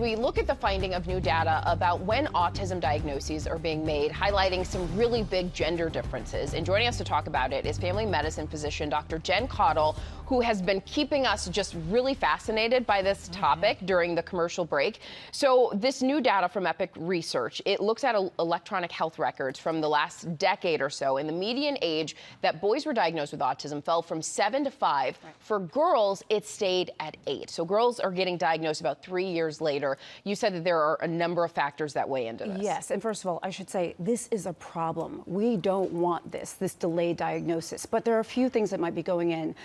We look at the finding of new data about when autism diagnoses are being made, highlighting some really big gender differences. And joining us to talk about it is family medicine physician Dr. Jen Caudle, who has been keeping us just really fascinated by this topic during the commercial break. So this new data from Epic Research, it looks at electronic health records from the last decade or so, and the median age that boys were diagnosed with autism fell from 7 to 5. Right. For girls, it stayed at 8. So girls are getting diagnosed about 3 years later. You said that there are a number of factors that weigh into this. Yes, and first of all, I should say this is a problem. We don't want this delayed diagnosis, but there are a few things that might be going in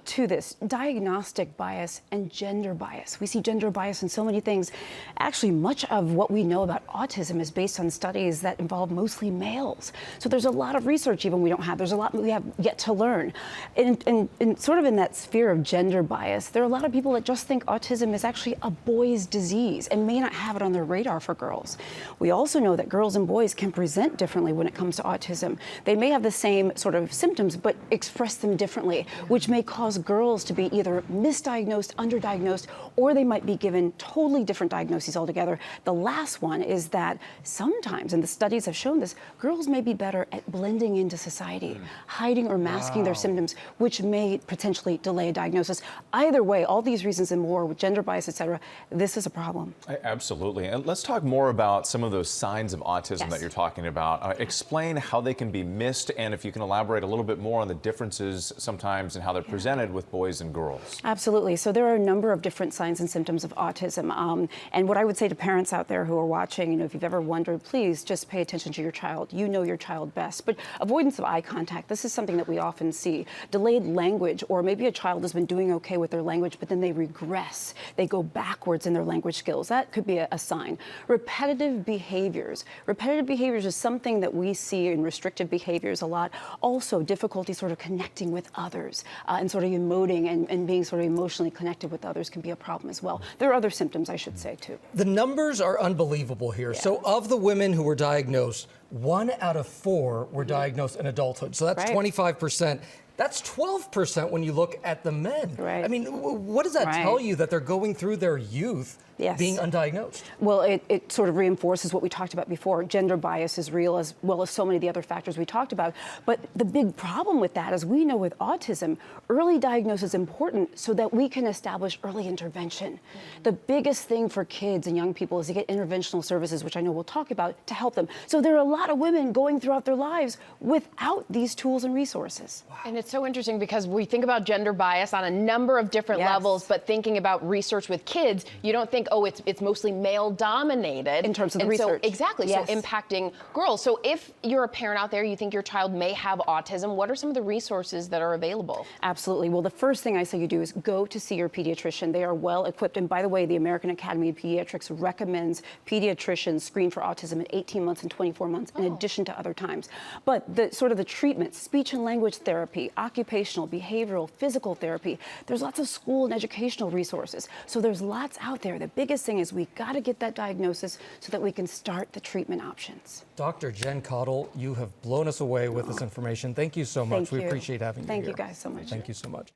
to this. Diagnostic bias and gender bias. We see gender bias in so many things. Actually, much of what we know about autism is based on studies that involve mostly males. So there's a lot of research even we don't have. There's a lot we have yet to learn. And sort of in that sphere of gender bias, there are a lot of people that just think autism is actually a boy's disease and may not have it on their radar for girls. We also know that girls and boys can present differently when it comes to autism. They may have the same sort of symptoms, but express them differently, which may cause girls to be either misdiagnosed, underdiagnosed, or they might be given totally different diagnoses altogether. The last one is that sometimes, and the studies have shown this, girls may be better at blending into society, hiding or masking their symptoms, which may potentially delay a diagnosis. Either way, all these reasons and more with gender bias, etc., this is a problem. Absolutely. And let's talk more about some of those signs of autism that you're talking about. Explain how they can be missed, and if you can elaborate a little bit more on the differences sometimes and how they're presented with boys and girls. Absolutely. So there are a number of different signs and symptoms of autism. And what I would say to parents out there who are watching, if you've ever wondered, please just pay attention to your child. You know your child best. But avoidance of eye contact, this is something that we often see. Delayed language, or maybe a child has been doing okay with their language, but then they regress. They go backwards in their language skills. That could be a sign. Repetitive behaviors. Repetitive behaviors is something that we see in restrictive behaviors a lot. Also, difficulty sort of connecting with others and sort of emoting and being sort of emotionally connected with others can be a problem as well. There are other symptoms, I should say, too. The numbers are unbelievable here. Yeah. So of the women who were diagnosed, 1 out of 4 were diagnosed in adulthood. So that's 25%. That's 12% when you look at the men. Right. I mean, what does that tell you that they're going through their youth being undiagnosed? Well, it sort of reinforces what we talked about before. Gender bias is real, as well as so many of the other factors we talked about. But the big problem with that, as we know with autism, early diagnosis is important so that we can establish early intervention. The biggest thing for kids and young people is to get interventional services, which I know we'll talk about, to help them. So there are a lot of women going throughout their lives without these tools and resources. Wow. And it's so interesting because we think about gender bias on a number of different levels, but thinking about research with kids, you don't think, oh, it's mostly male dominated. In terms of the research. So, exactly, so impacting girls. So if you're a parent out there, you think your child may have autism, what are some of the resources that are available? Absolutely. Well, the first thing I say you do is go to see your pediatrician. They are well equipped. And by the way, the American Academy of Pediatrics recommends pediatricians screen for autism at 18 months and 24 months in addition to other times. But the sort of the treatment, speech and language therapy, occupational, behavioral, physical therapy, there's lots of school and educational resources. So there's lots out there. The biggest thing is we got to get that diagnosis so that we can start the treatment options. Dr. Jen Caudle, you have blown us away with this information. Thank you so much. We appreciate having you here. Thank you guys so much. Thank you so much.